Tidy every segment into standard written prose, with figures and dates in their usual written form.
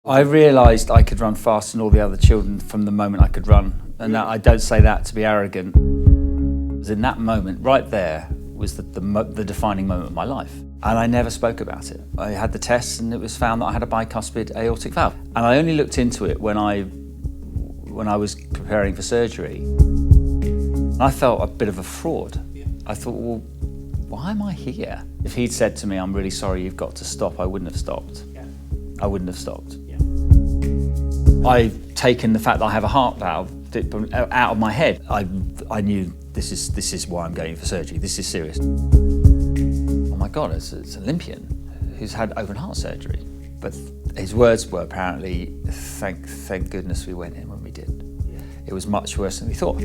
I realised I could run faster than all the other children from the moment I could run. And I don't say that to be arrogant. It was in that moment, right there, was the defining moment of my life. And I never spoke about it. I had the tests and it was found that I had a bicuspid aortic valve. And I only looked into it when I was preparing for surgery. I felt a bit of a fraud. I thought, well, why am I here? If he'd said to me, I'm really sorry, you've got to stop, I wouldn't have stopped. I wouldn't have stopped. I've taken the fact that I have a heart valve out of my head. I knew this is why I'm going for surgery. This is serious. Oh my God, it's an Olympian who's had open heart surgery. But his words were apparently, thank goodness we went in when we did. It was much worse than we thought.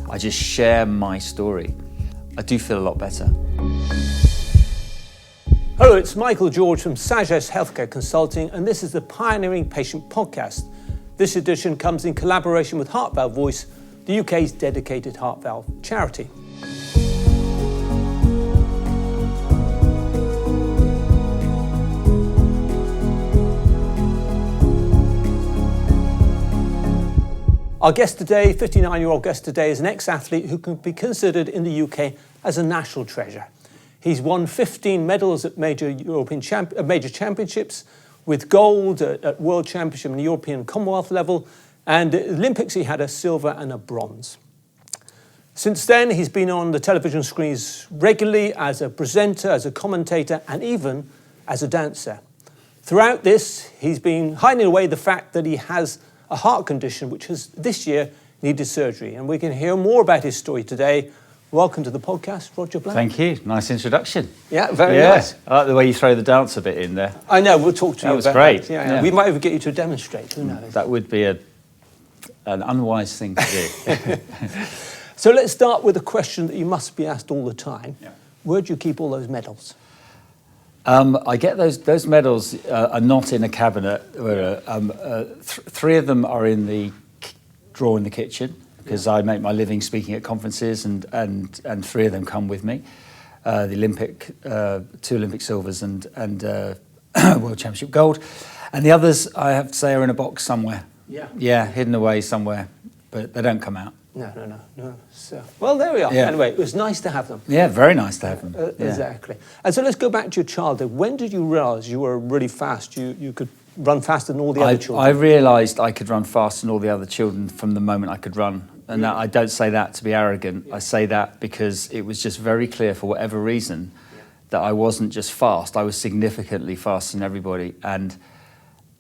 I just share my story. I do feel a lot better. Hello, it's Michael George from Sages Healthcare Consulting, and this is the Pioneering Patient Podcast. This edition comes in collaboration with Heart Valve Voice, the UK's dedicated heart valve charity. Our guest today, 59-year-old guest today, is an ex-athlete who can be considered in the UK as a national treasure. He's won 15 medals at major championships, with gold at World Championship and European Commonwealth level, and at Olympics he had a silver and a bronze. Since then, he's been on the television screens regularly as a presenter, as a commentator, and even as a dancer. Throughout this, he's been hiding away the fact that he has a heart condition which has this year needed surgery, and we can hear more about his story today. Welcome to the podcast, Roger Black. Thank you. Nice introduction. Yeah, very nice. I like the way you throw the dancer bit in there. I know, we'll talk to you about that. That was great. Yeah. We might even get you to demonstrate, who knows? That would be an unwise thing to do. So let's start with a question that you must be asked all the time. Yeah. Where do you keep all those medals? I get those medals are not in a cabinet. Three of them are in the drawer in the kitchen, because I make my living speaking at conferences, and three of them come with me. The 2 Olympic silvers and World Championship gold. And the others, I have to say, are in a box somewhere. Yeah, hidden away somewhere, but they don't come out. No. So, well, there we are. Yeah. Anyway, it was nice to have them. Yeah, very nice to have them. Exactly. And so let's go back to your childhood. When did you realise you were really fast? You could run faster than all the other children? I realised I could run faster than all the other children from the moment I could run. And I don't say that to be arrogant. I say that because it was just very clear, for whatever reason, that I wasn't just fast. I was significantly faster than everybody. And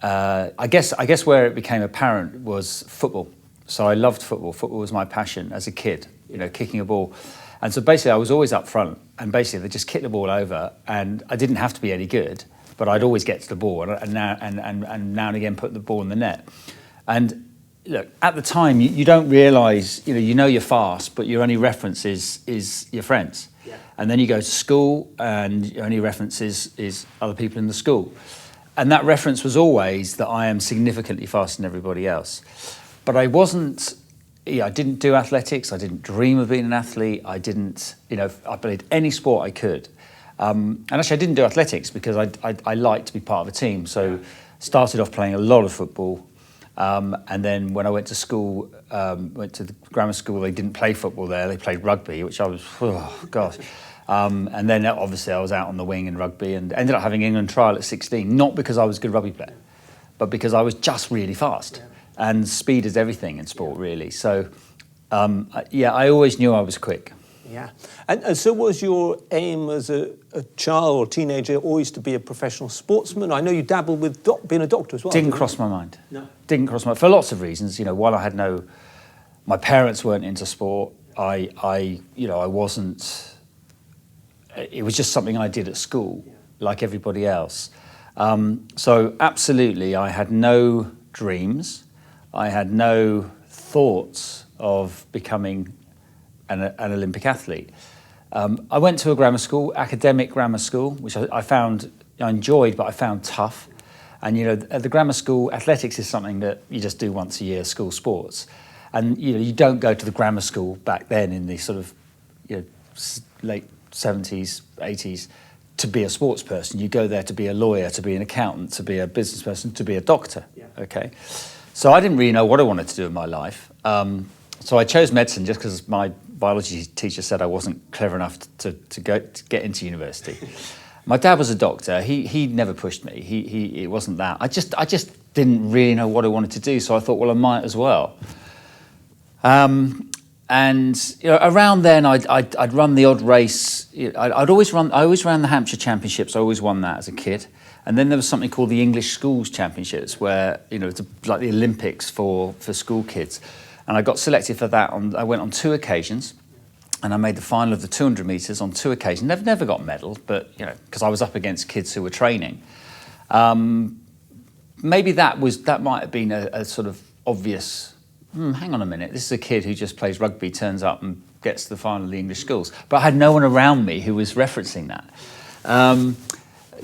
I guess where it became apparent was football. So I loved football. Football was my passion as a kid, kicking a ball. And so basically I was always up front, and basically they just kicked the ball over, and I didn't have to be any good, but I'd always get to the ball, and now and again put the ball in the net. And look, at the time you don't realise, you know you're fast, but your only reference is your friends. Yeah. And then you go to school and your only reference is other people in the school. And that reference was always that I am significantly faster than everybody else. But I didn't do athletics. I didn't dream of being an athlete. I didn't, I played any sport I could. And actually I didn't do athletics because I liked to be part of a team. So started off playing a lot of football. And then when I went to school, went to the grammar school, they didn't play football there. They played rugby, which I was, gosh. And then obviously I was out on the wing in rugby and ended up having England trial at 16, not because I was a good rugby player, but because I was just really fast. And speed is everything in sport, really. So, I always knew I was quick. Yeah. And so was your aim as a child or teenager always to be a professional sportsman? I know you dabbled with being a doctor as well. Didn't cross my mind. No. Didn't cross my mind. For lots of reasons. While I had my parents weren't into sport, I wasn't, it was just something I did at school, like everybody else. So absolutely, I had no dreams. I had no thoughts of becoming an Olympic athlete. I went to a grammar school, academic grammar school, which I found I enjoyed, but I found tough. And at the grammar school, athletics is something that you just do once a year, school sports. And you don't go to the grammar school back then in the sort of late 70s, 80s to be a sports person. You go there to be a lawyer, to be an accountant, to be a business person, to be a doctor. Okay, so I didn't really know what I wanted to do in my life. So I chose medicine just because my biology teacher said I wasn't clever enough to get into university. My dad was a doctor. He never pushed me. It wasn't that. I just didn't really know what I wanted to do. So I thought, well, I might as well. And around then, I'd run the odd race. I always ran the Hampshire Championships. I always won that as a kid. And then there was something called the English Schools Championships, where it's like the Olympics for school kids. And I got selected for that. I went on 2 occasions, and I made the final of the 200 metres on 2 occasions. Never got medal, but because I was up against kids who were training. Maybe that might have been a sort of obvious. Hang on a minute. This is a kid who just plays rugby, turns up and gets to the final of the English schools. But I had no one around me who was referencing that.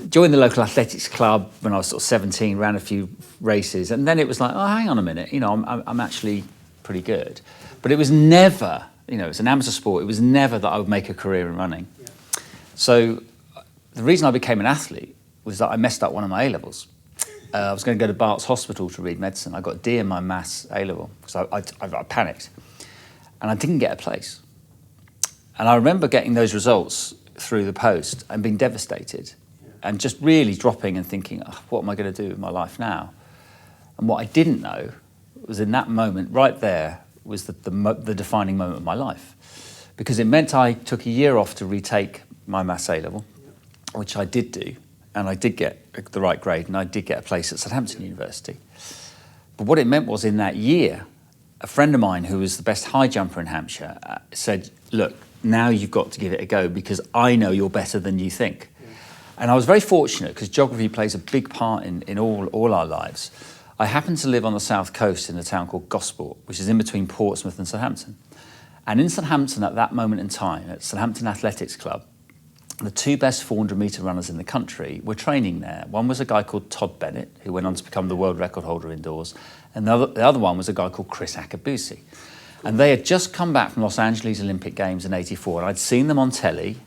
Joined the local athletics club when I was sort of 17, ran a few races, and then it was like, oh, hang on a minute. I'm actually pretty good. But it was never, it's an amateur sport. It was never that I would make a career in running. Yeah. So the reason I became an athlete was that I messed up one of my A-levels. I was going to go to Bart's Hospital to read medicine. I got a D in my maths A-level because I panicked. And I didn't get a place. And I remember getting those results through the post and being devastated and just really dropping and thinking, oh, what am I going to do with my life now? And what I didn't know was in that moment, right there, was the defining moment of my life. Because it meant I took a year off to retake my maths A-level, which I did do. And I did get the right grade, and I did get a place at Southampton University. But what it meant was in that year, a friend of mine who was the best high jumper in Hampshire said, look, now you've got to give it a go because I know you're better than you think. Yeah. And I was very fortunate because geography plays a big part in all our lives. I happened to live on the south coast in a town called Gosport, which is in between Portsmouth and Southampton. And in Southampton at that moment in time, at Southampton Athletics Club, the 2 best 400-metre runners in the country were training there. One was a guy called Todd Bennett, who went on to become the world record holder indoors, and the other one was a guy called Chris Akabusi. And they had just come back from Los Angeles Olympic Games in '84, and I'd seen them on telly,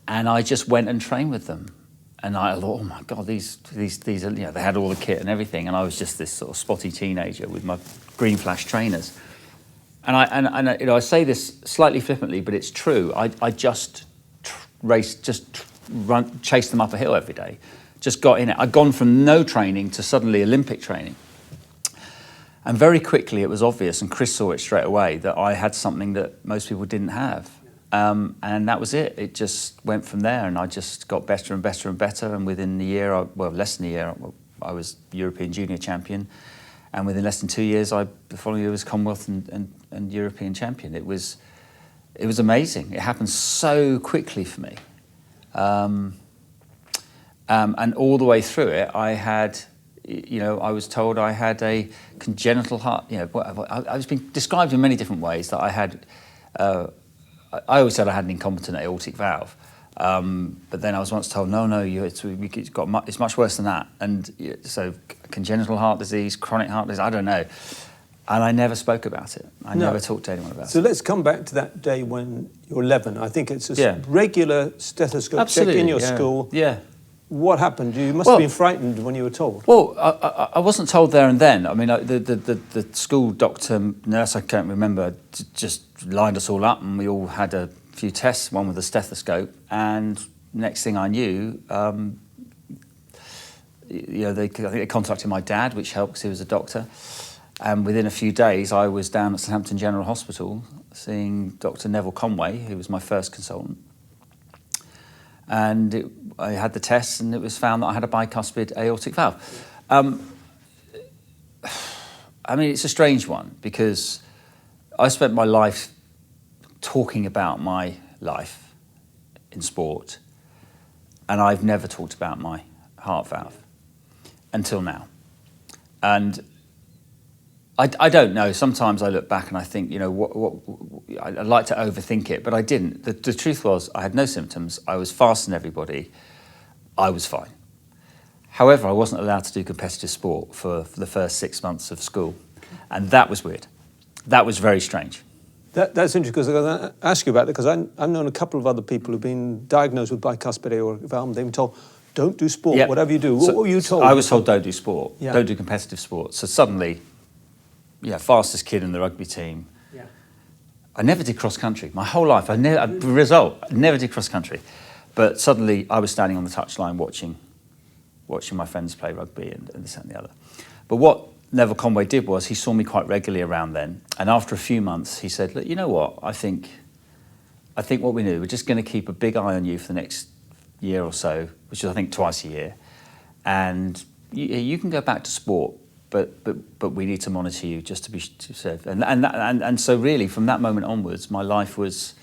and I just went and trained with them. And I thought, oh my God, these are, they had all the kit and everything, and I was just this sort of spotty teenager with my green flash trainers. And I say this slightly flippantly, but it's true. I just chased them up a hill every day. Just got in it. I'd gone from no training to suddenly Olympic training. And very quickly it was obvious, and Chris saw it straight away, that I had something that most people didn't have. And that was it. It just went from there, and I just got better and better and better. And within a year, less than a year, I was European junior champion. And within less than 2 years, the following year was Commonwealth and European champion. It was amazing. It happened so quickly for me. And all the way through it, I had, I was told I had a congenital heart. I was being described in many different ways that I had. I always said I had an incompetent aortic valve. But then I was once told, no, it's much worse than that. And so congenital heart disease, chronic heart disease, I don't know. And I never spoke about it. I never talked to anyone about it. So let's come back to that day when you're 11. I think it's a regular stethoscope check in your school. Yeah. What happened? You must have been frightened when you were told. Well, I wasn't told there and then. I mean, the school doctor, nurse, I can't remember, just lined us all up, and we all had a few tests, one with a stethoscope, and next thing I knew, I think they contacted my dad, which helped because he was a doctor, and within a few days I was down at Southampton General Hospital seeing Dr. Neville Conway, who was my first consultant, and I had the tests, and it was found that I had a bicuspid aortic valve. I mean, it's a strange one because I spent my life talking about my life in sport, and I've never talked about my heart valve until now. And I don't know. Sometimes I look back and I think, I'd like to overthink it, but I didn't. The truth was I had no symptoms. I was faster than everybody. I was fine. However, I wasn't allowed to do competitive sport for the first 6 months of school, and that was weird. That was very strange. That's interesting, because I'm going to ask you about it, because I've known a couple of other people who've been diagnosed with bicuspid aortic valve. They've been told, don't do sport, Yep. whatever you do. So- What were you told? I was told don't do sport, Yeah. don't do competitive sport. So suddenly, fastest kid in the rugby team. Yeah. I never did cross country. My whole life, I never did cross country. But suddenly I was standing on the touchline watching my friends play rugby and this and the other. But what Neville Conway did was he saw me quite regularly around then. And after a few months, he said, look, you know what? I think what we do, we're just going to keep a big eye on you for the next year or so, which is I think twice a year. And you can go back to sport, but we need to monitor you just to be safe. And so really from that moment onwards, my life was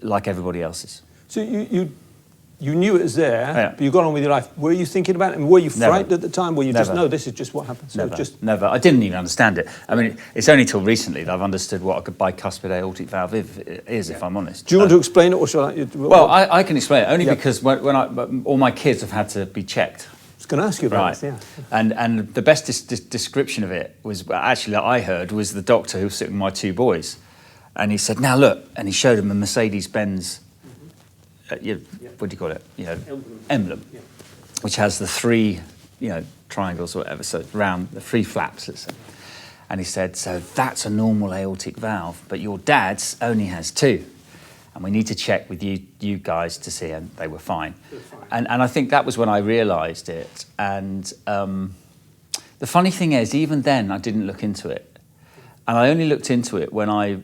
like everybody else's. So you knew it was there, Yeah. but you got on with your life. Were you thinking about it? And were you Never. frightened at the time? Were you just, Never. no, this is just what happens? So Never, never. I didn't even understand it. I mean, it's only till recently that I've understood what a bicuspid aortic valve is, if I'm honest. Do you want to explain it, or shall I? Well, I can explain it, only Yeah. because when all my kids have had to be checked. I was going to ask you about Right. this, yeah. And the best description of it was, actually, that I heard, was the doctor who was sitting with my two boys. And he said, now look, and he showed them a Mercedes-Benz, what do you call it? Emblem, Yeah. which has the three, triangles or whatever, so round, the three flaps, let's say. And he said, so that's a normal aortic valve, but your dad's only has two. And we need to check with you guys to see, and they were fine. And I think that was when I realised it. And the funny thing is, even then, I didn't look into it. And I only looked into it when I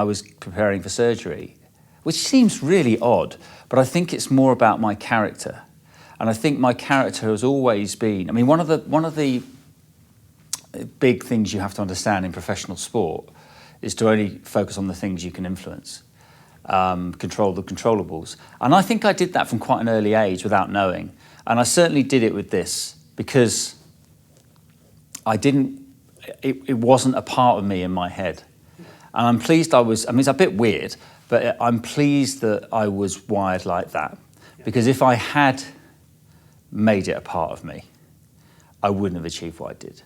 was preparing for surgery, which seems really odd, but I think it's more about my character. And I think my character has always been, I mean, one of the big things you have to understand in professional sport is to only focus on the things you can influence, control the controllables. And I think I did that from quite an early age without knowing. And I certainly did it with this because it wasn't a part of me in my head. And I'm pleased it's a bit weird, but I'm pleased that I was wired like that. Because if I had made it a part of me, I wouldn't have achieved what I did.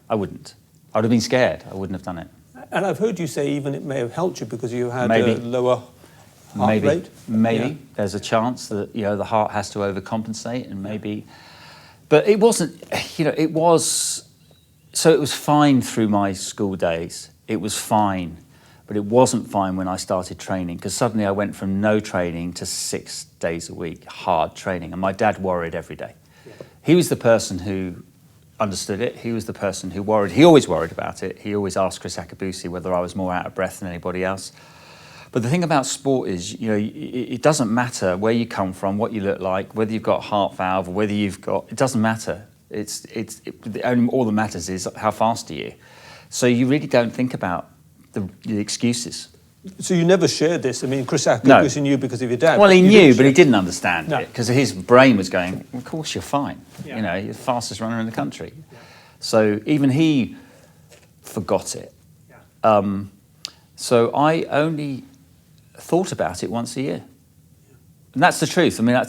I wouldn't. I would have been scared. I wouldn't have done it. And I've heard you say even it may have helped you because you had Maybe. a lower heart rate. Maybe. Yeah. There's a chance that, the heart has to overcompensate, and maybe... But it wasn't, it was... So it was fine through my school days. It was fine. But it wasn't fine when I started training, because suddenly I went from no training to 6 days a week, hard training. And my dad worried every day. Yeah. He was the person who understood it. He was the person who worried. He always worried about it. He always asked Chris Akabusi whether I was more out of breath than anybody else. But the thing about sport is, it doesn't matter where you come from, what you look like, whether you've got a heart valve or whether you've got... It doesn't matter. All that matters is how fast are you. So you really don't think about the excuses. So you never shared this? I mean, Chris Akabusi knew because of your dad. Well, he knew, but he didn't understand it, because his brain was going, of course you're fine. Yeah. You're the fastest runner in the country. Yeah. So even he forgot it. Yeah. So I only thought about it once a year. And that's the truth. I mean,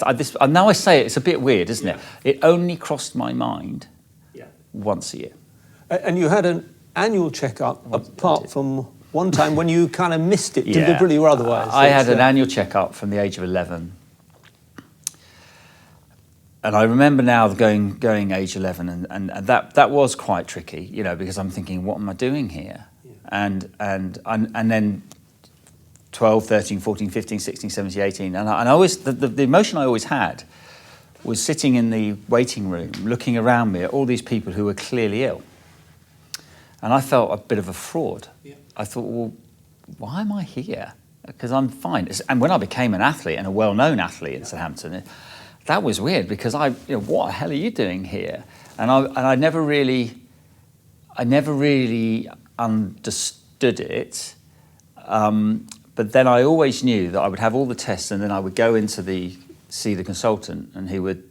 now I say it, it's a bit weird, isn't it? It only crossed my mind once a year. And you had an annual checkup, apart from one time when you kind of missed it, deliberately or otherwise. I had an annual checkup from the age of 11. And I remember now going age 11, and that was quite tricky, because I'm thinking, what am I doing here? Yeah. And then 12, 13, 14, 15, 16, 17, 18. And I always, the emotion I always had was sitting in the waiting room, looking around me at all these people who were clearly ill. And I felt a bit of a fraud. Yeah. I thought, well, why am I here? Because I'm fine. And when I became an athlete, and a well-known athlete in Southampton, that was weird, because what the hell are you doing here? And I never really understood it. But then I always knew that I would have all the tests, and then I would go see the consultant, and he would,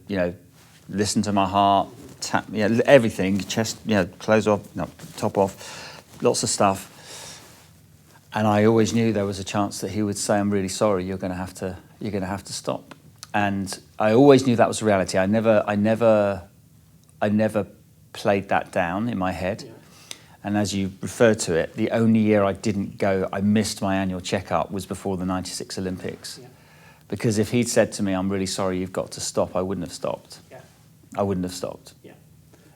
listen to my heart, tap, everything, chest, clothes off, no, top off, lots of stuff. And I always knew there was a chance that he would say, "I'm really sorry, you're going to have to stop." And I always knew that was a reality. I never played that down in my head. And as you referred to it, the only year I didn't go, I missed my annual checkup, was before the '96 Olympics. Yeah. Because if he'd said to me, I'm really sorry, you've got to stop, I wouldn't have stopped. Yeah. I wouldn't have stopped. Yeah.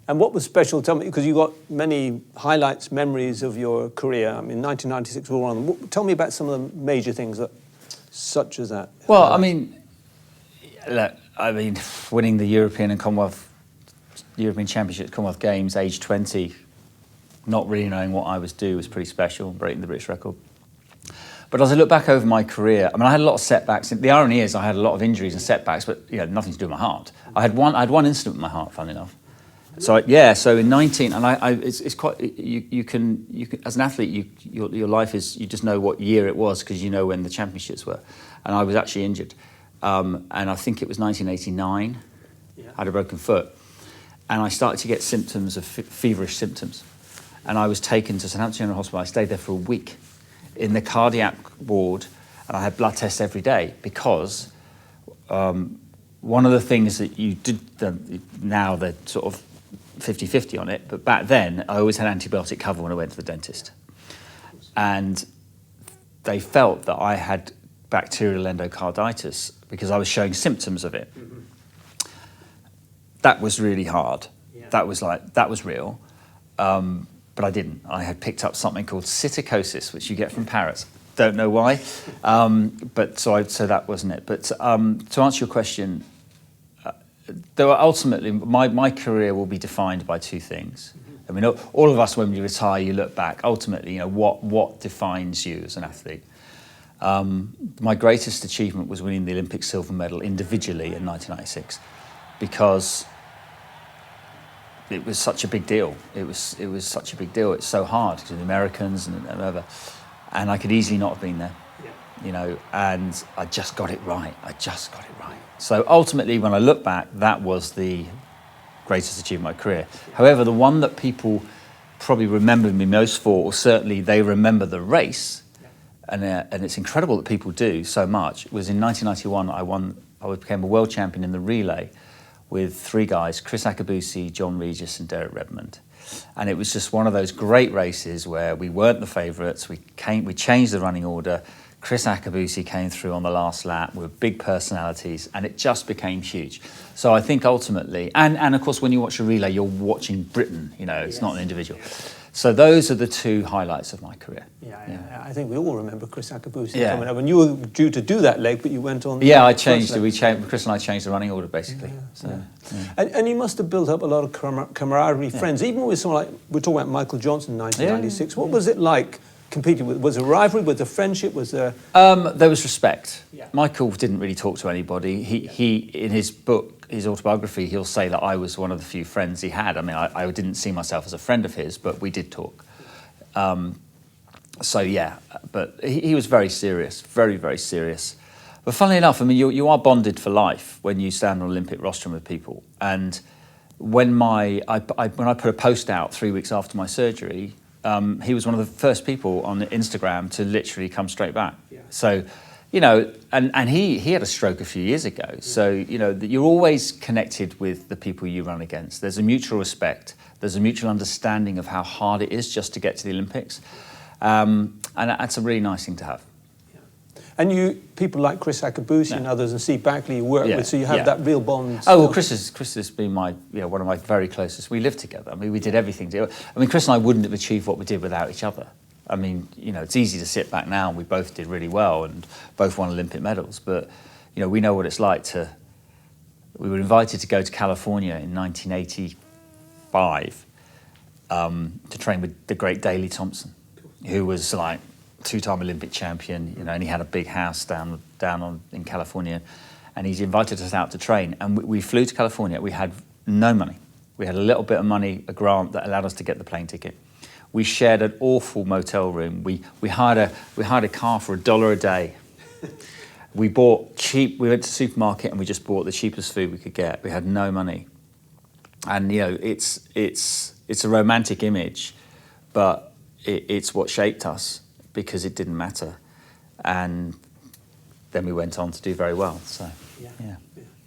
And what was special, tell me, because you got many highlights, memories of your career. I mean, 1996 were one of them. Tell me about some of the major things that, such as that. Well, I mean, look, winning the European and European Championships, Commonwealth Games, age 20, not really knowing what I was doing was pretty special, breaking the British record. But as I look back over my career, I mean, I had a lot of setbacks. The irony is I had a lot of injuries and setbacks, but nothing to do with my heart. I had one incident with my heart, funnily enough. So so in 19, and it's quite, you can as an athlete, your life is, you just know what year it was because you know when the championships were. And I was actually injured. And I think it was 1989. I had a broken foot. And I started to get symptoms of feverish symptoms. And I was taken to Southampton General Hospital. I stayed there for a week in the cardiac ward, and I had blood tests every day because one of the things that you did, now they're sort of 50-50 on it, but back then I always had antibiotic cover when I went to the dentist. And they felt that I had bacterial endocarditis because I was showing symptoms of it. Mm-hmm. That was really hard. Yeah. That was real. But I didn't. I had picked up something called psittacosis, which you get from parrots. Don't know why. But so that wasn't it. But to answer your question, though ultimately my career will be defined by two things. I mean, all of us, when we retire, you look back. Ultimately, what defines you as an athlete? My greatest achievement was winning the Olympic silver medal individually in 1996, because it was such a big deal. It was such a big deal. It's so hard because the Americans and whatever, and I could easily not have been there. And I just got it right. So ultimately, when I look back, that was the greatest achievement of my career. However, the one that people probably remember me most for, or certainly they remember the race, and it's incredible that people do so much, was in 1991. I became a world champion in the relay with three guys: Chris Akabusi, John Regis, and Derek Redmond. And it was just one of those great races where we weren't the favourites. We changed the running order. Chris Akabusi came through on the last lap with big personalities, and it just became huge. So I think ultimately, and of course, when you watch a relay, you're watching Britain. It's not an individual. So those are the two highlights of my career. Yeah. I think we all remember Chris Akabusi coming up, and you were due to do that leg, but you went on. Yeah, I changed it. Chris and I changed the running order basically. And you must have built up a lot of camaraderie, friends, even with someone like, we're talking about Michael Johnson in 1996. What was it like competing with? Was there rivalry? Was there friendship? Was there? There was respect. Yeah. Michael didn't really talk to anybody. He in his book, his autobiography, he'll say that I was one of the few friends he had. I mean, I didn't see myself as a friend of his, but we did talk. But he was very serious, very, very serious. But funnily enough, I mean, you are bonded for life when you stand on an Olympic rostrum with people. And when I put a post out 3 weeks after my surgery, he was one of the first people on Instagram to literally come straight back. Yeah. So, and he had a stroke a few years ago. Yeah. So, you're always connected with the people you run against. There's a mutual respect. There's a mutual understanding of how hard it is just to get to the Olympics. And that's a really nice thing to have. Yeah. And people like Chris Akabusi and others, and Steve Backley you work with, so you have that real bond. Oh, well, Chris has been one of my very closest. We lived together. I mean, we did everything together. I mean, Chris and I wouldn't have achieved what we did without each other. I mean, it's easy to sit back now, and we both did really well and both won Olympic medals. But, we know what it's like we were invited to go to California in 1985 to train with the great Daley Thompson, who was like two-time Olympic champion, and he had a big house down in California, and he's invited us out to train. And we flew to California. We had no money. We had a little bit of money, a grant that allowed us to get the plane ticket. We shared an awful motel room. We hired a car for $1 a day. We bought cheap. We went to the supermarket and we just bought the cheapest food we could get. We had no money, and it's a romantic image, but it's what shaped us because it didn't matter, and then we went on to do very well. So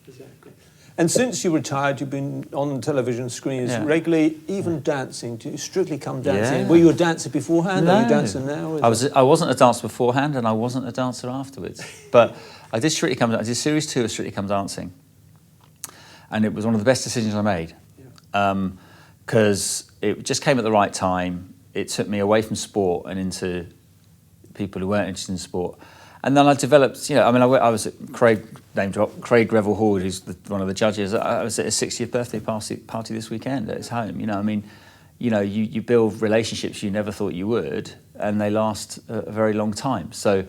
Exactly. And since you retired, you've been on television screens regularly, even dancing. Do you strictly come dancing? Yeah. Were you a dancer beforehand? No. Are you a dancer now? I wasn't a dancer beforehand, and I wasn't a dancer afterwards. But I did Strictly Come. I did series 2 of Strictly Come Dancing, and it was one of the best decisions I made, because it just came at the right time. It took me away from sport and into people who weren't interested in sport. And then I developed, I was at name drop, Craig Revel Horde, who's one of the judges. I was at his 60th birthday party this weekend at his home. You build relationships you never thought you would, and they last a very long time. So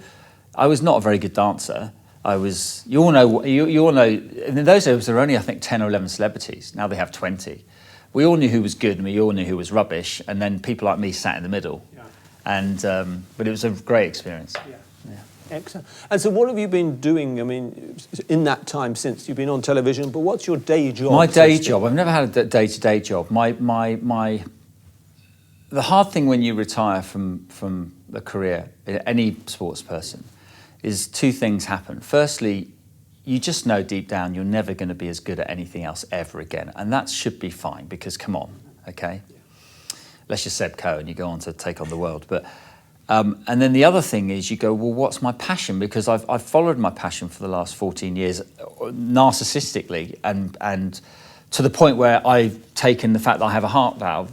I was not a very good dancer. You all know, in those days there were only, I think, 10 or 11 celebrities. Now they have 20. We all knew who was good and we all knew who was rubbish, and then people like me sat in the middle. Yeah. And but it was a great experience. Yeah. Excellent. And so what have you been doing, in that time since you've been on television, but what's your day job? My day job, I've never had a day-to-day job. The hard thing when you retire from a career, any sports person, is two things happen. Firstly, you just know deep down you're never going to be as good at anything else ever again. And that should be fine, because come on, okay? Unless you're Seb Coe and you go on to take on the world. But and then the other thing is you go, well, what's my passion? Because I've followed my passion for the last 14 years narcissistically, and to the point where I've taken the fact that I have a heart valve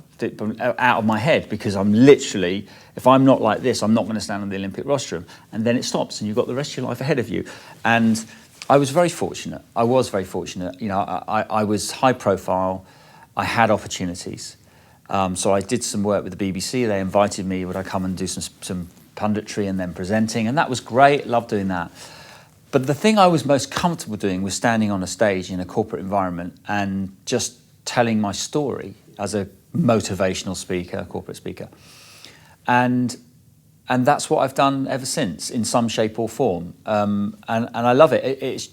out of my head, because I'm literally, if I'm not like this, I'm not going to stand on the Olympic rostrum. And then it stops and you've got the rest of your life ahead of you. And I was very fortunate. I was high profile. I had opportunities. So I did some work with the BBC. They invited me, would I come and do some punditry and then presenting, and that was great, loved doing that. But the thing I was most comfortable doing was standing on a stage in a corporate environment and just telling my story as a motivational speaker, corporate speaker. And that's what I've done ever since, in some shape or form. And I love it. It's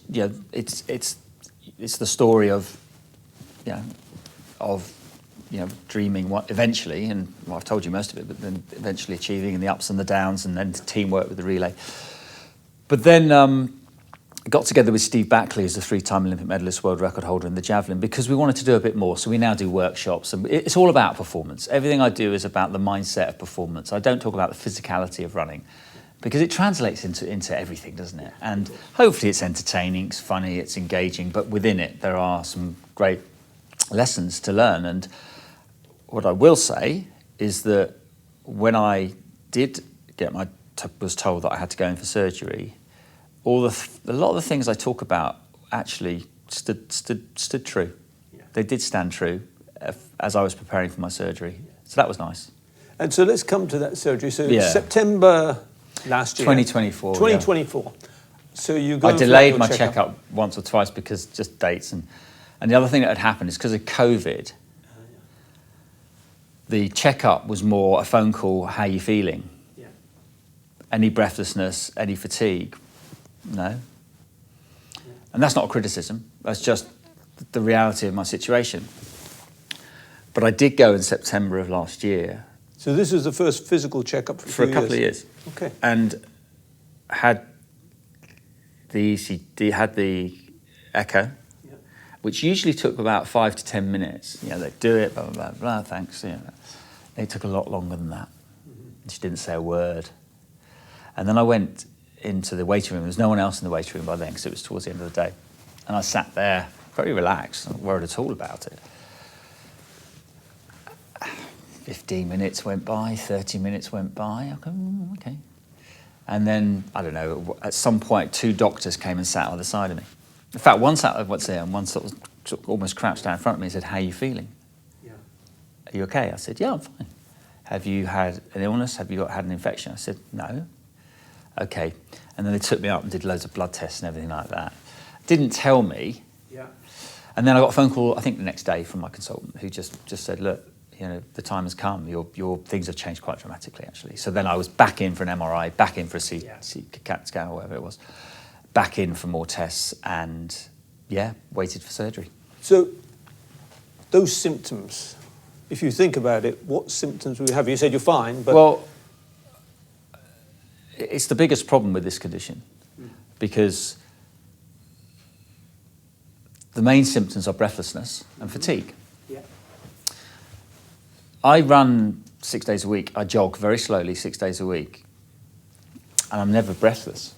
the story of dreaming eventually, and I've told you most of it, but then eventually achieving, and the ups and the downs, and then teamwork with the relay. But then I got together with Steve Backley, who's the 3-time Olympic medalist, world record holder in the javelin, because we wanted to do a bit more. So we now do workshops, and it's all about performance. Everything I do is about the mindset of performance. I don't talk about the physicality of running, because it translates into everything, doesn't it? And hopefully it's entertaining, it's funny, it's engaging, but within it there are some great lessons to learn. And what I will say is that when I did was told that I had to go in for surgery, a lot of the things I talk about actually stood true. Yeah. They did stand true as I was preparing for my surgery. So that was nice. And so let's come to that surgery. So September last year. 2024. 2024. Yeah. So you go. I delayed my checkup once or twice because just dates, and the other thing that had happened is because of COVID. The checkup was more a phone call, how are you feeling? Yeah. Any breathlessness, any fatigue? No. Yeah. And that's not a criticism, that's just the reality of my situation. But I did go in September of last year. So this was the first physical checkup for a couple of years. Okay. And had the ECD, had the echo, which usually took about 5 to 10 minutes. They'd do it, blah, blah, blah, blah, thanks. It took a lot longer than that. She didn't say a word. And then I went into the waiting room. There was no one else in the waiting room by then, because it was towards the end of the day. And I sat there, very relaxed, not worried at all about it. 15 minutes went by, 30 minutes went by. I go, okay. And then, I don't know, at some point, 2 doctors came and sat on the side of me. In fact, one sat and one sort of almost crouched down in front of me and said, how are you feeling? Yeah. Are you okay? I said, yeah, I'm fine. Have you had an illness? Have you had an infection? I said, no. Okay. And then they took me up and did loads of blood tests and everything like that. Didn't tell me. Yeah. And then I got a phone call, I think the next day, from my consultant, who just said, look, the time has come. Your things have changed quite dramatically, actually. So then I was back in for an MRI, back in for a CAT scan or whatever it was. Back in for more tests, and waited for surgery. So those symptoms, if you think about it, what symptoms will you have? You said you're fine, but... Well, it's the biggest problem with this condition, because the main symptoms are breathlessness and fatigue. Yeah. I run 6 days a week. I jog very slowly 6 days a week, and I'm never breathless.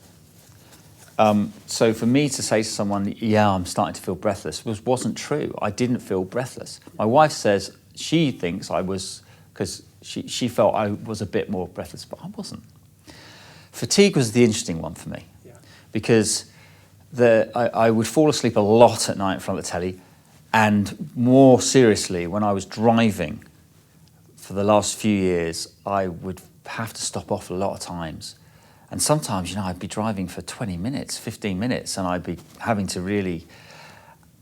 So for me to say to someone, yeah, I'm starting to feel breathless, wasn't true. I didn't feel breathless. My wife says she thinks I was, because she felt I was a bit more breathless, but I wasn't. Fatigue was the interesting one for me, because I would fall asleep a lot at night in front of the telly, and more seriously, when I was driving for the last few years, I would have to stop off a lot of times. And sometimes, I'd be driving for 20 minutes, 15 minutes, and I'd be having to really...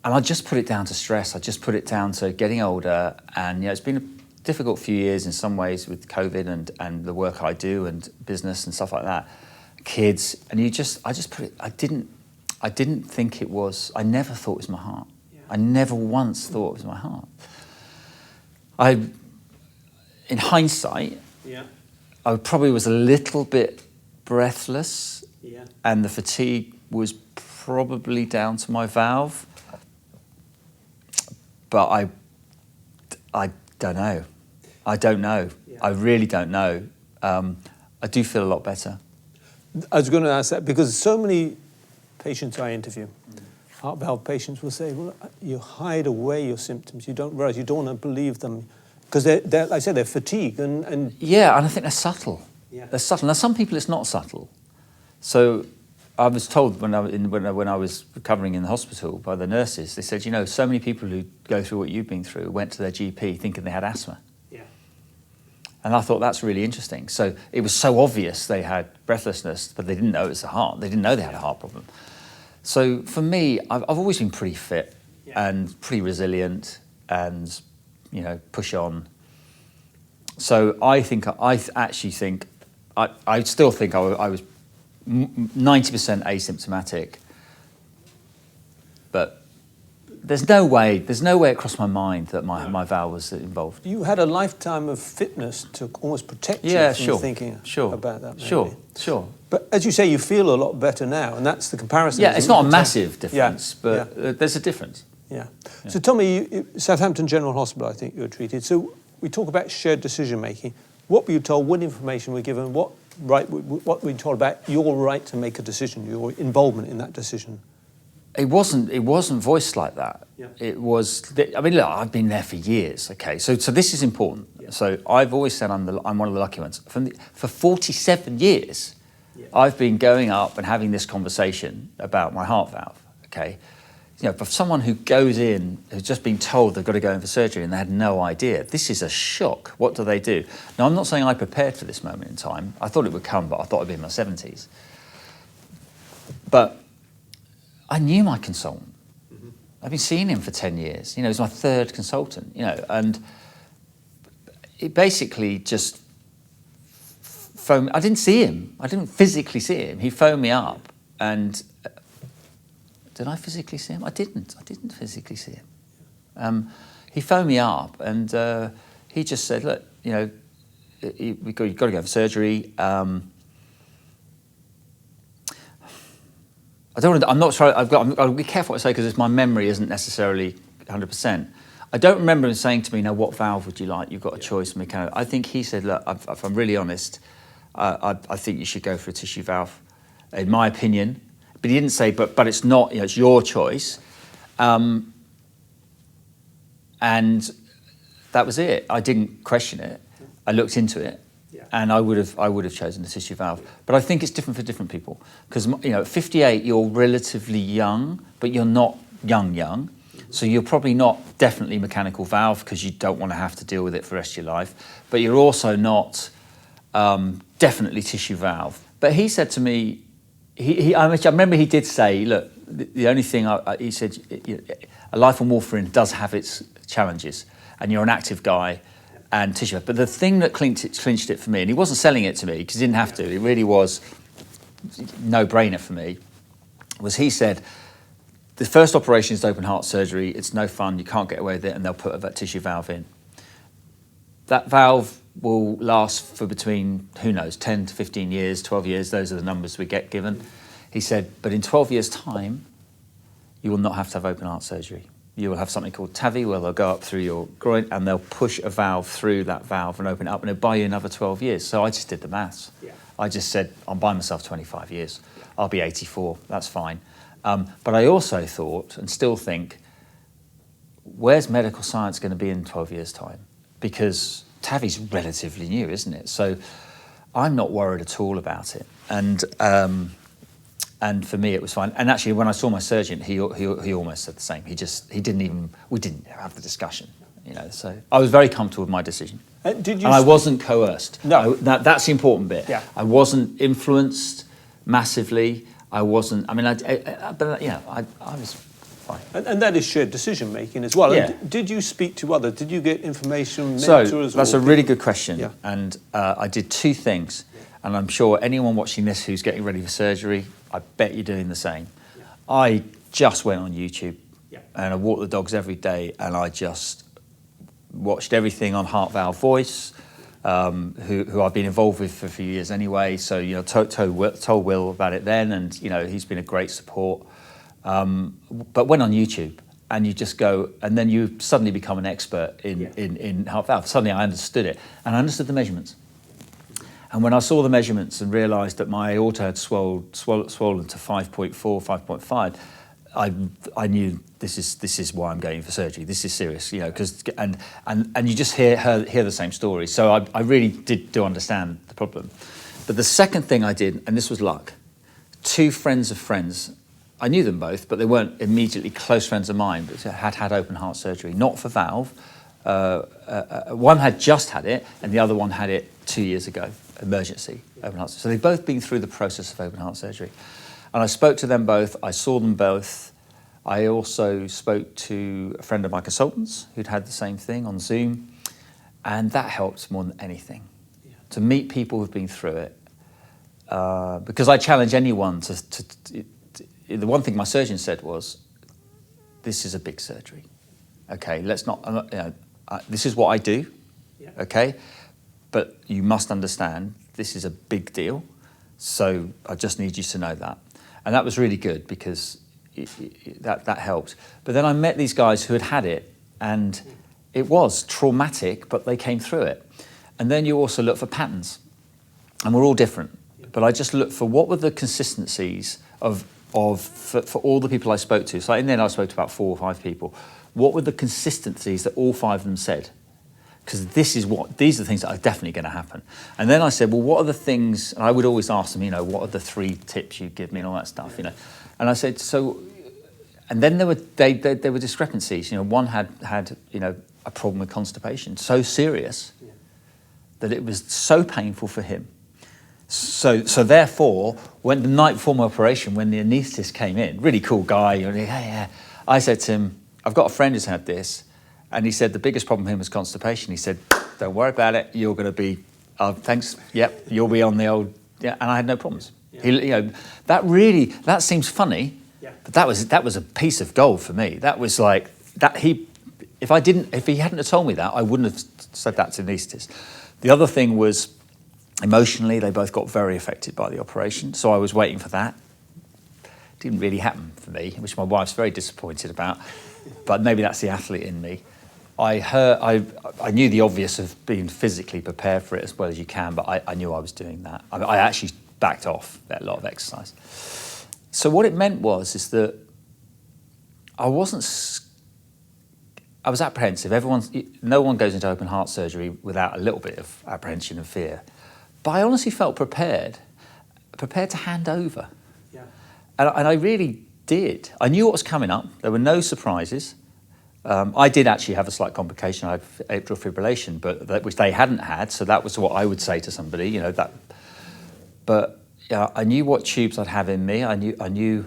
And I just put it down to stress. I just put it down to getting older. And, it's been a difficult few years in some ways with COVID and the work I do and business and stuff like that. Kids. And I just put it... I didn't think it was... I never thought it was my heart. Yeah. I never once thought it was my heart. In hindsight, I probably was a little bit breathless, and the fatigue was probably down to my valve, but I don't know. I don't know. I really don't know. I do feel a lot better. I was going to ask that because so many patients I interview, heart valve patients, will say, well, you hide away your symptoms. You don't realize, you don't want to believe them, because like I said, they're fatigued and yeah, and I think they're subtle. Yeah. They're subtle. Now, some people it's not subtle. So I was told when I was recovering in the hospital by the nurses, they said, so many people who go through what you've been through went to their GP thinking they had asthma. Yeah. And I thought that's really interesting. So it was so obvious they had breathlessness, but they didn't know it was the heart. They didn't know they had a heart problem. So for me, I've always been pretty fit and pretty resilient and, push on. So I still think I was 90% asymptomatic, but there's no way it crossed my mind that my valve was involved. You had a lifetime of fitness to almost protect you from thinking about that. Maybe. Sure. But as you say, you feel a lot better now, and that's the comparison. Yeah, it's not a massive difference, but there's a difference. Yeah. So tell me, Southampton General Hospital, I think you were treated. So we talk about shared decision making. What were you told? What information were given? What were you told about your right to make a decision, your involvement in that decision? It wasn't voiced like that. Yeah. It was. Look, I've been there for years. Okay, so this is important. Yeah. So I've always said I'm one of the lucky ones. For 47 years, I've been going up and having this conversation about my heart valve. Okay. For someone who goes in, who's just been told they've got to go in for surgery and they had no idea, this is a shock. What do they do? Now, I'm not saying I prepared for this moment in time. I thought it would come, but I thought I'd be in my 70s. But I knew my consultant. Mm-hmm. I've been seeing him for 10 years. He's my third consultant, and it basically just phoned me. I didn't see him. I didn't physically see him. He phoned me up and... Did I physically see him? I didn't physically see him. He phoned me up and he just said, look, you've got to go for surgery. I'm not sure, I'll be careful what I say because my memory isn't necessarily 100%. I don't remember him saying to me, now what valve would you like? You've got a choice. Mechanical. I think he said, look, if I'm really honest, I think you should go for a tissue valve, in my opinion. But he didn't say, but it's not, it's your choice. And that was it. I didn't question it. I looked into it, and I would have chosen the tissue valve. But I think it's different for different people. Because, at 58, you're relatively young, but you're not young. So you're probably not definitely mechanical valve because you don't want to have to deal with it for the rest of your life. But you're also not definitely tissue valve. But he said to me, I remember he did say, look, the only thing, he said, a life on warfarin does have its challenges, and you're an active guy, and tissue. But the thing that clinched it for me, and he wasn't selling it to me, because he didn't have to, it really was no-brainer for me, was he said, the first operation is open heart surgery, it's no fun, you can't get away with it, and they'll put a tissue valve in. That valve will last for between, 10 to 15 years, 12 years, those are the numbers we get given. He said, but in 12 years' time, you will not have to have open heart surgery. You will have something called TAVI, where they'll go up through your groin and they'll push a valve through that valve and open it up, and it'll buy you another 12 years. So I just did the maths. Yeah. I just said, I'll buy myself 25 years. I'll be 84, that's fine. But I also thought, and still think, where's medical science going to be in 12 years' time? Because TAVI's relatively new, isn't it? So I'm not worried at all about it. And for me, it was fine. And actually, when I saw my surgeon, he almost said the same. We didn't have the discussion, you know. So I was very comfortable with my decision. And I wasn't coerced. No. That's the important bit. Yeah. I wasn't influenced massively. I wasn't, I mean, but you know, I was fine. And that is shared decision making as well. Yeah. And did you speak to others? Did you get information, So mentors? that's a really good question. Yeah. And I did two things. And I'm sure anyone watching this who's getting ready for surgery, I bet you're doing the same. Yeah. I just went on YouTube, Yeah. and I walked the dogs every day, and I just watched everything on Heart Valve Voice, who I've been involved with for a few years anyway. So, you know, told Will about it then, and, you know, he's been a great support. But went on YouTube, and you just go, and then you suddenly become an expert in heart valve. Suddenly I understood it, and I understood the measurements. And when I saw the measurements and realised that my aorta had swollen to 5.4, 5.5, I knew this is why I'm going for surgery. This is serious, you know, because and you just hear the same story. So I really do understand the problem. But the second thing I did, and this was luck, two friends of friends, I knew them both, but they weren't immediately close friends of mine, but had open heart surgery, not for valve. One had just had it, and the other one had it 2 years ago, emergency open heart surgery. So they've both been through the process of open heart surgery. And I spoke to them both, I saw them both. I also spoke to a friend of my consultants who'd had the same thing on Zoom, and that helped more than anything. Yeah. To meet people who've been through it. Because I challenge anyone the one thing my surgeon said was, this is a big surgery. Okay, let's not, you know, this is what I do, yeah. Okay? But you must understand, this is a big deal, so I just need you to know that. And that was really good because that helped. But then I met these guys who had it, and it was traumatic, but they came through it. And then you also look for patterns, and we're all different. But I just looked for what were the consistencies for all the people I spoke to. So in the end, I spoke to about 4 or 5 people. What were the consistencies that all 5 of them said? Because these are the things that are definitely going to happen. And then I said, well, what are the things? And I would always ask them, you know, what are the 3 tips you'd give me and all that stuff, you know. And I said, so, and then there were discrepancies. You know, one had you know, a problem with constipation, so serious that it was so painful for him. So therefore, when the night before my operation, when the anaesthetist came in, really cool guy, you know, yeah, I said to him, I've got a friend who's had this, and he said the biggest problem for him was constipation. He said, don't worry about it, you're going to be, thanks, yep, you'll be on the old, yeah, and I had no problems. Yeah. He, you know, that seems funny, yeah. But that was a piece of gold for me. That was like, if he hadn't have told me that, I wouldn't have said that to the anaesthetist. The other thing was, emotionally, they both got very affected by the operation, so I was waiting for that. Didn't really happen for me, which my wife's very disappointed about, but maybe that's the athlete in me. I knew the obvious of being physically prepared for it as well as you can, but I knew I was doing that. I actually backed off a lot of exercise. So what it meant is that I was apprehensive. No one goes into open heart surgery without a little bit of apprehension and fear. But I honestly felt prepared to hand over. Yeah. And I really did. I knew what was coming up. There were no surprises. I did actually have a slight complication. I had atrial fibrillation, which they hadn't had, so that was what I would say to somebody, you know, that. But yeah, I knew what tubes I'd have in me. I knew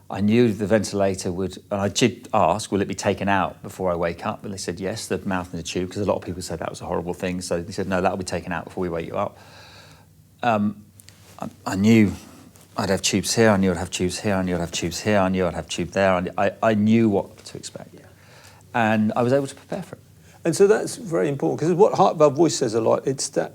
the ventilator would, and I did ask, will it be taken out before I wake up? And they said yes, the mouth in the tube, because a lot of people said that was a horrible thing. So they said, no, that'll be taken out before we wake you up. I knew I'd have tubes here, I knew I'd have tubes here, I knew I'd have tubes here, I knew I'd have tube there. I knew what to expect. Yeah. And I was able to prepare for it. And so that's very important, because what Heart Valve Voice says a lot, it's that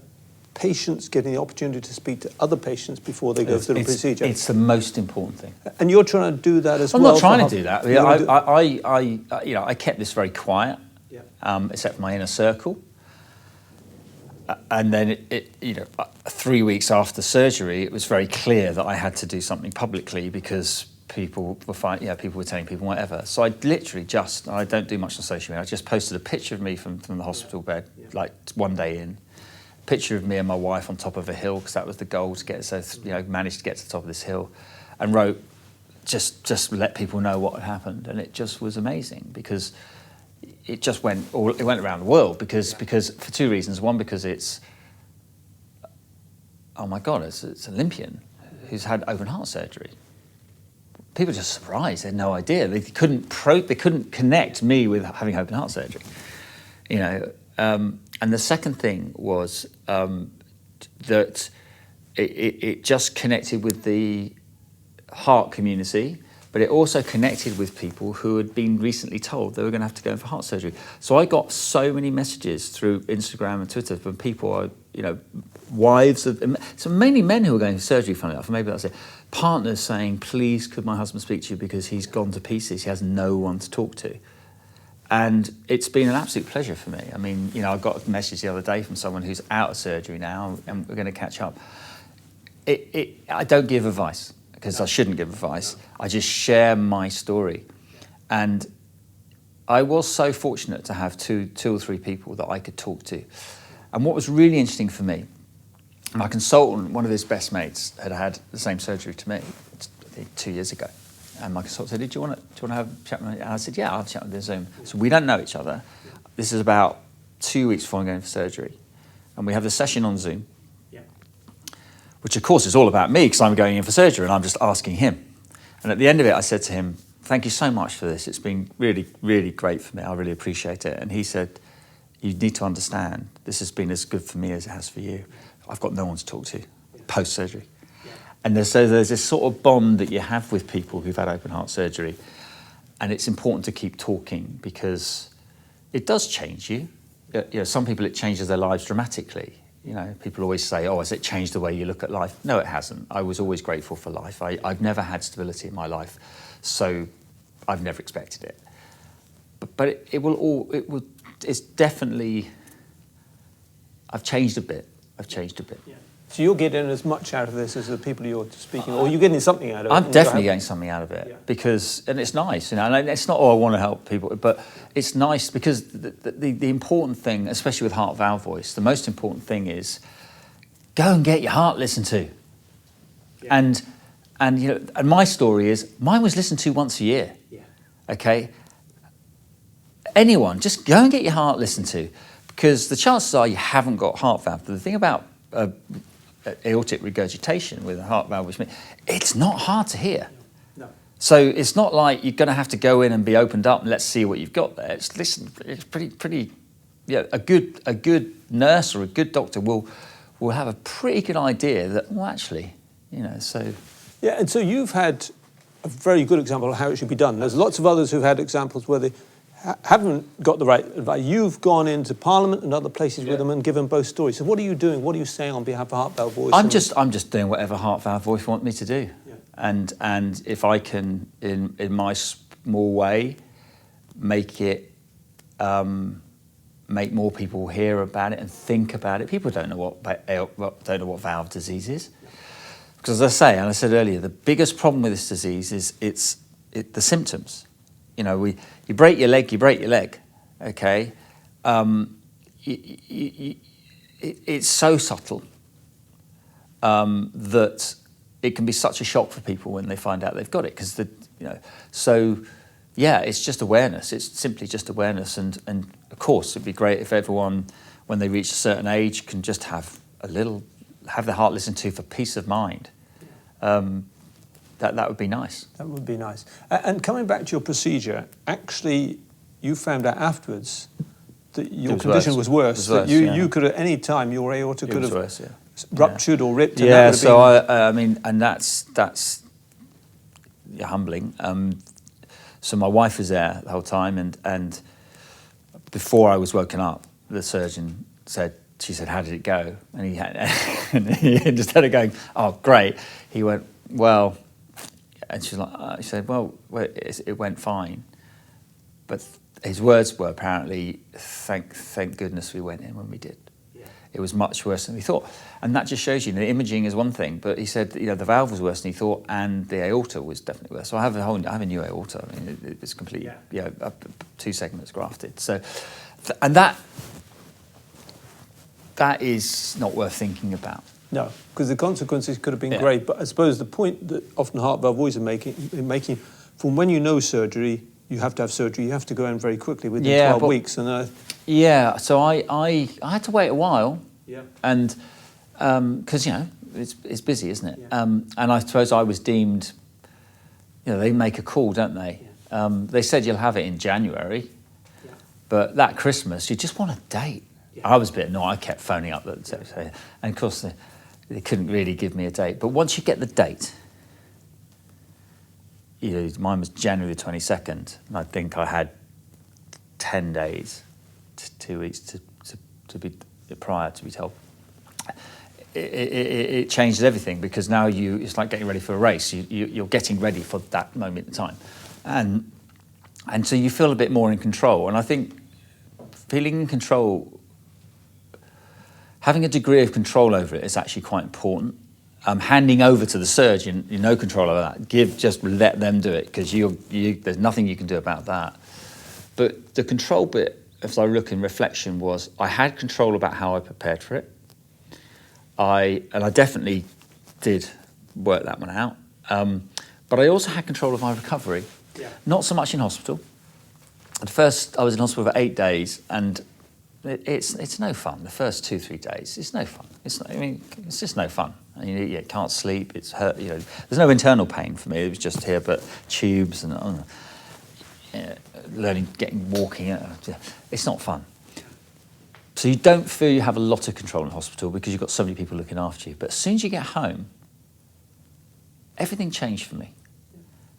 patients getting the opportunity to speak to other patients before they go through the procedure. It's the most important thing. And you're trying to do that as well? I'm not trying to do that. I kept this very quiet, except for my inner circle. And then, 3 weeks after surgery, it was very clear that I had to do something publicly because people were people were telling people whatever. So I literally I don't do much on social media. I just posted a picture of me from the hospital bed, like one day in. Picture of me and my wife on top of a hill, because that was the goal, to get managed to get to the top of this hill, and wrote just let people know what had happened. And it just was amazing, because it just went around the world, because for two reasons. One, because it's, oh my God, it's an Olympian who's had open heart surgery. People were just surprised. They had no idea. They couldn't connect me with having open heart surgery. And the second thing was that it just connected with the heart community, but it also connected with people who had been recently told they were going to have to go in for heart surgery. So I got so many messages through Instagram and Twitter from people, wives of, so mainly men who were going for surgery, funnily enough, maybe that's it, partners saying, please, could my husband speak to you, because he's gone to pieces, he has no one to talk to. And it's been an absolute pleasure for me. I mean, I got a message the other day from someone who's out of surgery now, and we're going to catch up. I don't give advice, because I shouldn't give advice. I just share my story. And I was so fortunate to have two or three people that I could talk to. And what was really interesting for me, my consultant, one of his best mates, had the same surgery to me, I think 2 years ago. And my consultant said, do you want to have a chat with me? And I said, yeah, I'll chat with you on Zoom. So we don't know each other. This is about 2 weeks before I'm going for surgery. And we have the session on Zoom, which of course is all about me, because I'm going in for surgery and I'm just asking him. And at the end of it, I said to him, thank you so much for this. It's been really, really great for me. I really appreciate it. And he said, you need to understand, this has been as good for me as it has for you. I've got no one to talk to post-surgery. And there's this sort of bond that you have with people who've had open heart surgery. And it's important to keep talking, because it does change you. Some people, it changes their lives dramatically. People always say, oh, has it changed the way you look at life? No, it hasn't. I was always grateful for life. I've never had stability in my life, so I've never expected it. But it's definitely, I've changed a bit. Yeah. So you're getting as much out of this as the people you're speaking, or you're getting something out of it? I'm definitely getting something out of it, because, and it's nice, and it's not, I want to help people, but it's nice because the important thing, especially with heart valve voice, the most important thing is go and get your heart listened to. Yeah. And my story is, mine was listened to once a year. Yeah. Okay? Anyone, just go and get your heart listened to, because the chances are you haven't got heart valve. But the thing about aortic regurgitation with a heart valve, which means it's not hard to hear. No. So it's not like you're going to have to go in and be opened up and let's see what you've got there. It's pretty. A good nurse or a good doctor will have a pretty good idea that, well, actually, so. Yeah, and so you've had a very good example of how it should be done. There's lots of others who've had examples where they haven't got the right advice. You've gone into Parliament and other places with them and given both stories. So what are you doing? What are you saying on behalf of Heart Valve Voice? I'm just doing whatever Heart Valve Voice want me to do. Yeah. And if I can, in my small way, make more people hear about it and think about it. People don't know what valve disease is. Because as I said earlier, the biggest problem with this disease is the symptoms. You break your leg, okay? It's so subtle that it can be such a shock for people when they find out they've got it, because it's just awareness. It's simply just awareness, and of course it'd be great if everyone, when they reach a certain age, can just have their heart listened to for peace of mind. That would be nice. That would be nice. And coming back to your procedure, actually, you found out afterwards that your condition was worse. That you could, at any time, your aorta could have ruptured or ripped. And yeah, so I mean, and that's humbling. So my wife was there the whole time, and before I was woken up, the surgeon said she said, "How did it go?" And and he instead of going, "Oh, great," he went, "Well," and she's like, he said, "Well, it went fine," but his words were apparently, "Thank goodness we went in when we did. Yeah. It was much worse than we thought," and that just shows you the imaging is one thing, but he said, the valve was worse than he thought, and the aorta was definitely worse. So I have a new aorta. I mean, it's completely, 2 segments grafted. So, and that is not worth thinking about. No, because the consequences could have been great. But I suppose the point that often heart valve boys are making from when you know surgery, you have to have surgery. You have to go in very quickly within 12 weeks. And so I had to wait a while. Yeah. And because it's busy, isn't it? Yeah. And I suppose I was deemed. They make a call, don't they? Yeah. They said you'll have it in January, but that Christmas you just want a date. Yeah. I was a bit annoyed. I kept phoning up, and of course they couldn't really give me a date. But once you get the date, mine was January the 22nd, and I think I had 10 days, 2 weeks to be prior to be told. It changes everything, because now it's like getting ready for a race. You're getting ready for that moment in time, and so you feel a bit more in control. And I think feeling in control, having a degree of control over it, is actually quite important. Handing over to the surgeon, no control over that. Just let them do it, because there's nothing you can do about that. But the control bit, as I look in reflection, was I had control about how I prepared for it. I definitely did work that one out. But I also had control of my recovery. Yeah. Not so much in hospital. At first, I was in hospital for 8 days, and it's no fun. The first 2-3 days, it's no fun. It's just no fun. And you can't sleep. It's hurt. There's no internal pain for me. It was just here, but tubes and walking. It's not fun. So you don't feel you have a lot of control in hospital, because you've got so many people looking after you. But as soon as you get home, everything changed for me.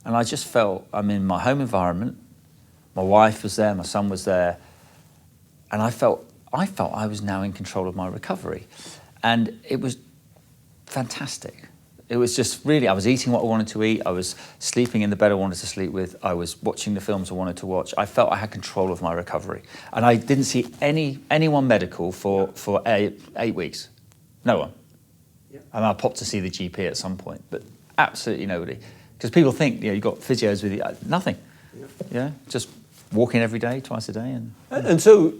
And I just felt I'm in my home environment. My wife was there, my son was there, and I felt I was now in control of my recovery. And it was fantastic. It was just really, I was eating what I wanted to eat. I was sleeping in the bed I wanted to sleep with. I was watching the films I wanted to watch. I felt I had control of my recovery. And I didn't see anyone medical for 8 weeks. No one. Yeah. And I popped to see the GP at some point, but absolutely nobody. Because people think, you've got physios with you. Nothing. Yeah. Just walking every day, twice a day. And so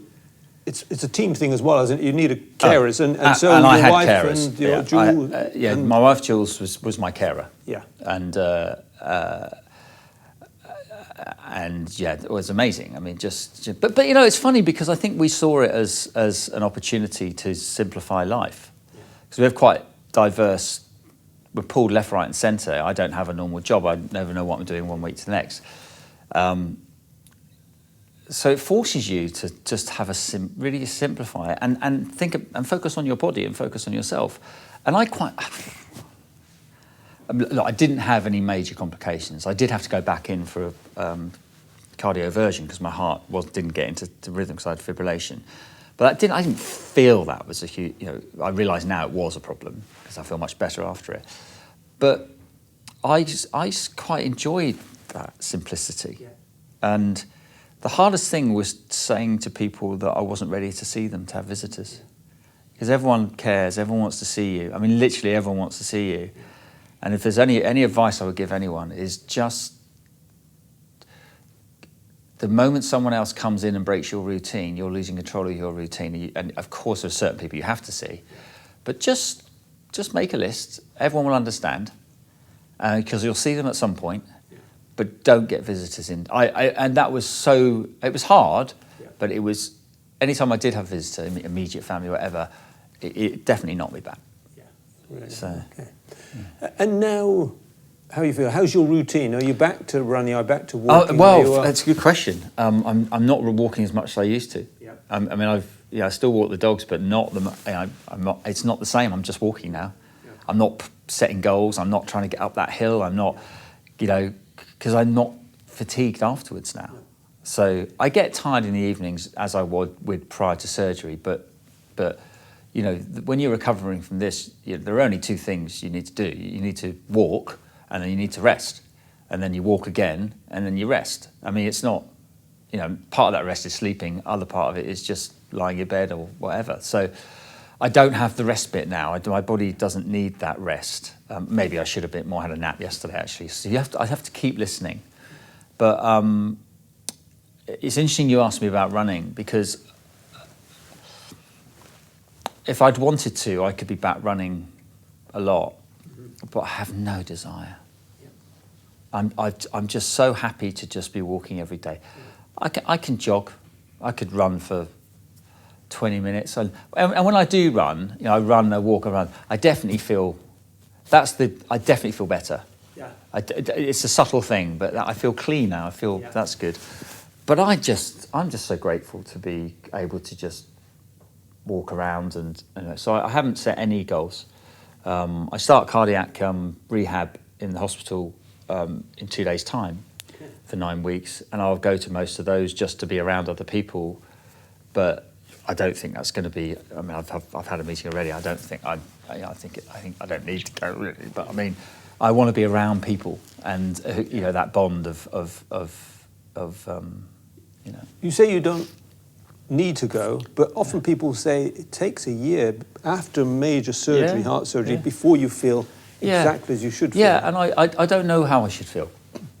it's a team thing as well, isn't it? You need a carers, and so and your I had wife carers. and your Jules. My wife Jules was my carer. Yeah. And it was amazing. I mean, but it's funny, because I think we saw it as an opportunity to simplify life, because we have quite diverse. We're pulled left, right, and centre. I don't have a normal job. I never know what I'm doing 1 week to the next. So it forces you to just have really simplify it and think and focus on your body and focus on yourself. And I didn't have any major complications. I did have to go back in for cardioversion, because my heart didn't get into rhythm, because I had fibrillation. But I didn't feel that was a huge. I realise now it was a problem, because I feel much better after it. But I just quite enjoyed that simplicity. Yeah. And the hardest thing was saying to people that I wasn't ready to see them, to have visitors. Because everyone cares, everyone wants to see you. I mean, literally everyone wants to see you. And if there's any advice I would give anyone, is just the moment someone else comes in and breaks your routine, you're losing control of your routine. And of course, there are certain people you have to see. But just make a list. Everyone will understand, because you'll see them at some point. But don't get visitors in. And that was so. It was hard, but it was. Anytime I did have visitors, immediate family, whatever, it definitely knocked me back. Yeah. Really? So. Okay. Yeah. And now, how do you feel? How's your routine? Are you back to running? Are you back to walking? That's a good question. I'm not walking as much as I used to. Yeah. I still walk the dogs, but not the. I'm not. It's not the same. I'm just walking now. Yeah. I'm not setting goals. I'm not trying to get up that hill. I'm not, because I'm not fatigued afterwards now. Yeah. So I get tired in the evenings, as I would prior to surgery, but when you're recovering from this, there are only two things you need to do. You need to walk, and then you need to rest, and then you walk again, and then you rest. I mean, it's not, part of that rest is sleeping. Other part of it is just lying in bed or whatever. So I don't have the respite now. My body doesn't need that rest. Maybe I should have had a nap yesterday, actually. So I have to keep listening. But it's interesting you asked me about running, because if I'd wanted to, I could be back running a lot, but I have no desire. I'm just so happy to just be walking every day. I can jog. I could run for 20 minutes. And when I do run, I run, I walk, I run, I definitely feel better. Yeah. It's a subtle thing, but I feel cleaner. I feel that's good. But I'm just so grateful to be able to just walk around, and so I haven't set any goals. I start cardiac rehab in the hospital in 2 days' time for 9 weeks, and I'll go to most of those just to be around other people. But I don't think that's going to be. I mean, I've had a meeting already. I don't think I think I don't need to go really. But I mean, I want to be around people, and that bond of. You say you don't need to go, but often people say it takes a year after major surgery, heart surgery, before you feel exactly as you should feel. Yeah, and I don't know how I should feel.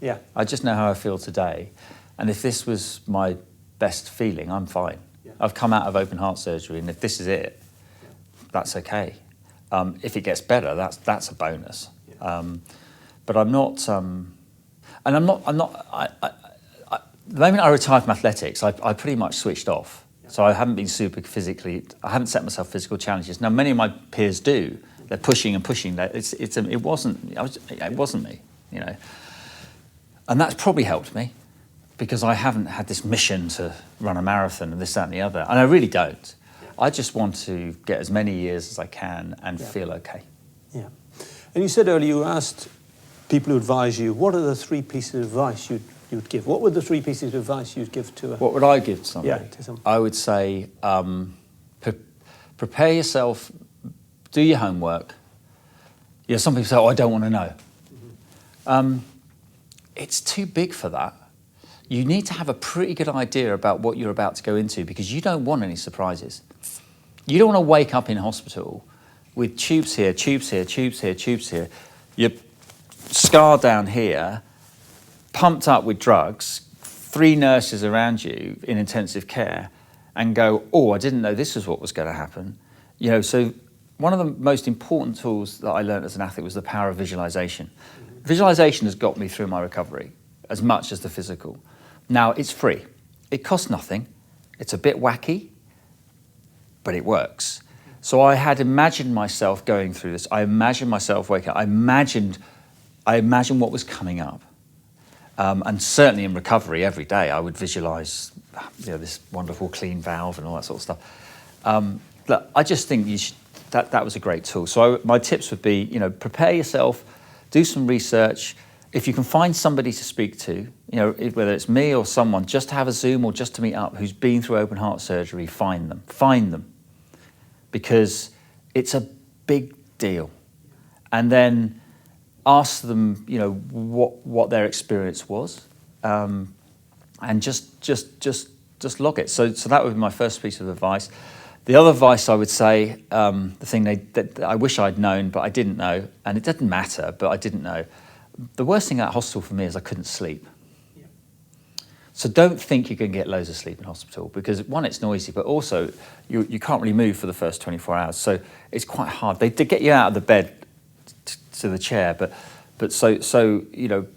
Yeah. I just know how I feel today. And if this was my best feeling, I'm fine. Yeah. I've come out of open heart surgery, and if this is it, that's okay. If it gets better, that's a bonus. Yeah. But I'm not, the moment I retired from athletics, I pretty much switched off. So I haven't been I haven't set myself physical challenges. Now, many of my peers do. They're pushing and pushing. It wasn't me, And that's probably helped me, because I haven't had this mission to run a marathon and this, that and the other. And I really don't. I just want to get as many years as I can and feel okay. Yeah. And you said earlier, you asked people who advise you, what are the 3 pieces of advice you'd give? What were the 3 pieces of advice you'd give to What would I give to somebody? To someone. I would say prepare yourself, do your homework. Some people say, I don't want to know. Mm-hmm. It's too big for that. You need to have a pretty good idea about what you're about to go into, because you don't want any surprises. You don't want to wake up in hospital with tubes here, tubes here, tubes here, tubes here. You're scarred down here, pumped up with drugs, 3 nurses around you in intensive care, and go, I didn't know this was what was going to happen. So one of the most important tools that I learned as an athlete was the power of visualization. Visualization has got me through my recovery as much as the physical. Now, it's free. It costs nothing. It's a bit wacky, but it works. So I had imagined myself going through this. I imagined myself waking up. I imagined what was coming up. And certainly in recovery every day, I would visualize this wonderful clean valve and all that sort of stuff. Look, I just think that was a great tool. So my tips would be, prepare yourself, do some research. If you can find somebody to speak to, whether it's me or someone, just to have a Zoom or just to meet up, who's been through open heart surgery, find them. Because it's a big deal. And then ask them, what their experience was, and just log it. So that would be my first piece of advice. The other advice I would say, the thing that I wish I'd known, but I didn't know, and it doesn't matter, but I didn't know. The worst thing at hospital for me is I couldn't sleep. Yeah. So don't think you can get loads of sleep in hospital, because one, it's noisy, but also you can't really move for the first 24 hours. So it's quite hard. They get you out of the bed to the chair, but so and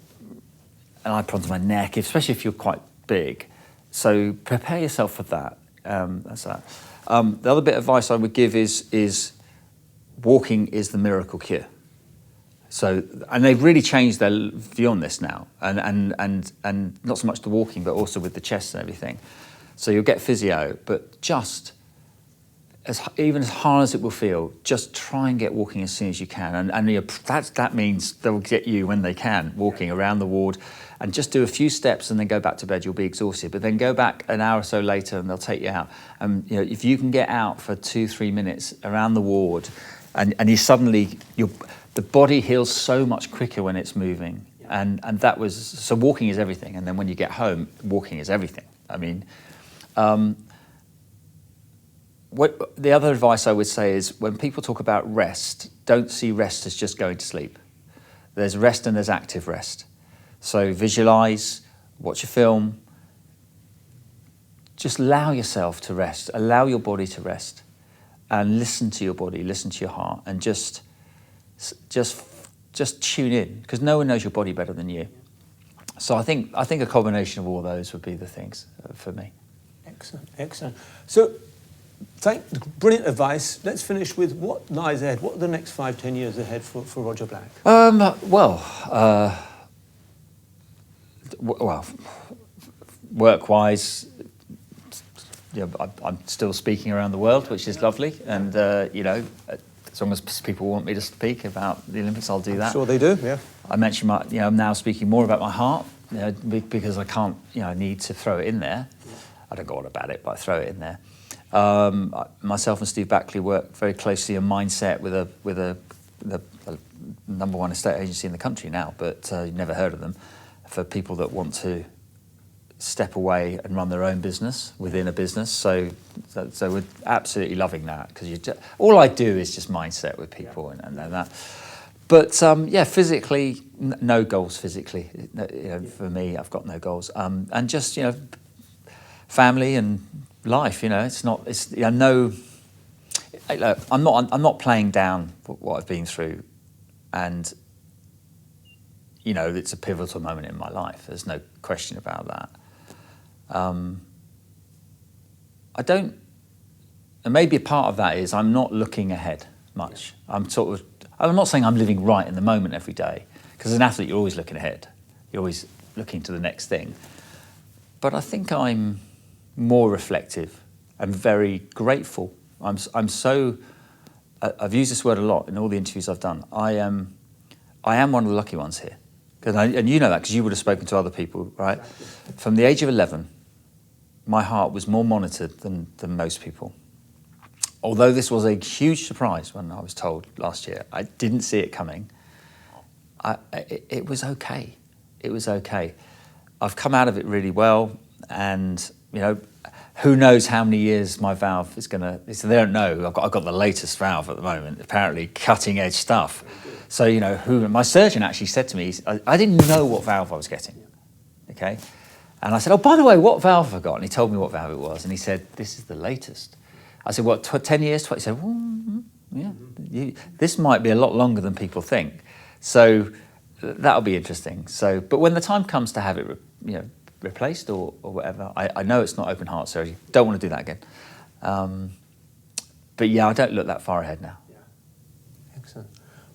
I put onto my neck, especially if you're quite big. So prepare yourself for that. That's that. The other bit of advice I would give is walking is the miracle cure. So, and they've really changed their view on this now, and not so much the walking, but also with the chest and everything. So you'll get physio, but just even as hard as it will feel, just try and get walking as soon as you can. And that means they'll get you when they can, walking around the ward, and just do a few steps and then go back to bed. You'll be exhausted, but then go back an hour or so later and they'll take you out. And if you can get out for 2-3 minutes around the ward, and you suddenly, the body heals so much quicker when it's moving. And that was, so walking is everything. And then when you get home, walking is everything. I mean, what the other advice I would say is when people talk about rest, don't see rest as just going to sleep. There's rest and there's active rest. So visualize, watch a film, just allow yourself to rest, allow your body to rest, and listen to your body, listen to your heart, and just tune in, because no one knows your body better than you. So I think a combination of all those would be the things for me. Excellent. So, brilliant advice. Let's finish with what lies ahead. What are the next 5-10 years ahead for Roger Black? Well, work-wise, I'm still speaking around the world, which is lovely, and as long as people want me to speak about the Olympics, I'll do that. I'm sure they do. Yeah. I mentioned I'm now speaking more about my heart, because I can't, I need to throw it in there. I don't go on about it, but I throw it in there. Myself and Steve Backley work very closely on mindset with the #1 estate agency in the country now, but you've never heard of them, for people that want to step away and run their own business within a business. So we're absolutely loving that, because all I do is just mindset with people and that. But physically, no goals physically. For me, I've got no goals. And just family and life. I'm not playing down what I've been through, and it's a pivotal moment in my life. There's no question about that. I don't, and maybe a part of that is I'm not looking ahead much. I'm not saying I'm living right in the moment every day, because as an athlete you're always looking ahead. You're always looking to the next thing. But I think I'm more reflective and very grateful. I've used this word a lot in all the interviews I've done. I am one of the lucky ones here. And you know that because you would have spoken to other people, right? Exactly. From the age of 11, my heart was more monitored than most people. Although this was a huge surprise when I was told last year, I didn't see it coming. It was okay. It was okay. I've come out of it really well, and who knows how many years my valve is going to. So they don't know. I've got the latest valve at the moment. Apparently, cutting edge stuff. So my surgeon actually said to me, I didn't know what valve I was getting. Okay, and I said, oh, by the way, what valve have I got? And he told me what valve it was, and he said, this is the latest. I said, what, 10 years? He said, well, yeah, this might be a lot longer than people think. So that'll be interesting. So, but when the time comes to have it, replaced or whatever, I know it's not open heart surgery. Don't want to do that again. But yeah, I don't look that far ahead now. Yeah. Excellent.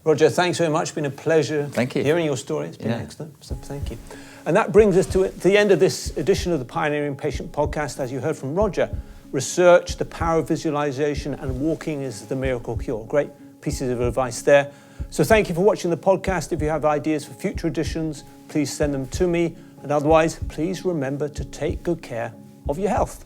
Roger, thanks very much. It's been a pleasure hearing your story. It's been excellent. So thank you. And that brings us to the end of this edition of the Pioneering Patient Podcast. As you heard from Roger, research, the power of visualization, and walking is the miracle cure. Great pieces of advice there. So thank you for watching the podcast. If you have ideas for future editions, please send them to me. And otherwise, please remember to take good care of your health.